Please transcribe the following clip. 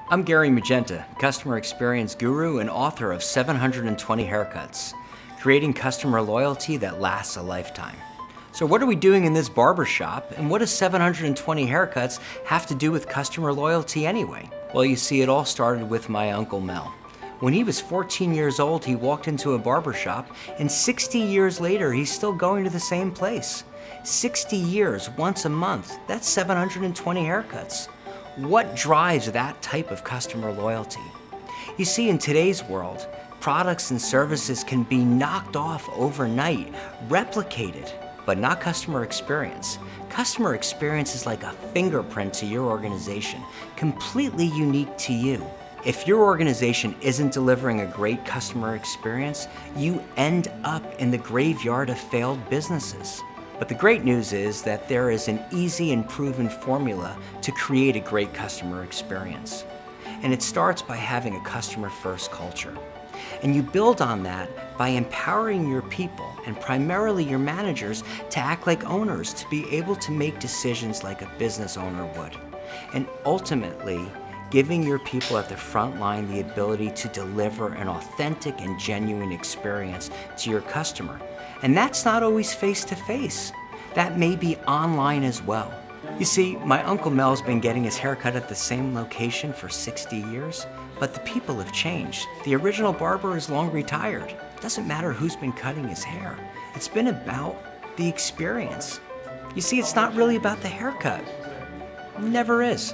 I'm Gary Magenta, Customer Experience Guru and author of 720 Haircuts, creating customer loyalty that lasts a lifetime. So what are we doing in this barbershop, and what does 720 Haircuts have to do with customer loyalty anyway? Well, you see, it all started with my Uncle Mel. When he was 14 years old, he walked into a barbershop, and 60 years later, he's still going to the same place. 60 years, once a month, that's 720 haircuts. What drives that type of customer loyalty? You see, in today's world, products and services can be knocked off overnight, replicated, but not customer experience. Customer experience is like a fingerprint to your organization, completely unique to you. If your organization isn't delivering a great customer experience, you end up in the graveyard of failed businesses. But the great news is that there is an easy and proven formula to create a great customer experience. And it starts by having a customer-first culture. And you build on that by empowering your people, and primarily your managers, to act like owners, to be able to make decisions like a business owner would. And ultimately, giving your people at the front line the ability to deliver an authentic and genuine experience to your customer. And that's not always face-to-face. That may be online as well. You see, my Uncle Mel's been getting his haircut at the same location for 60 years, but the people have changed. The original barber is long retired. It doesn't matter who's been cutting his hair. It's been about the experience. You see, it's not really about the haircut. It never is.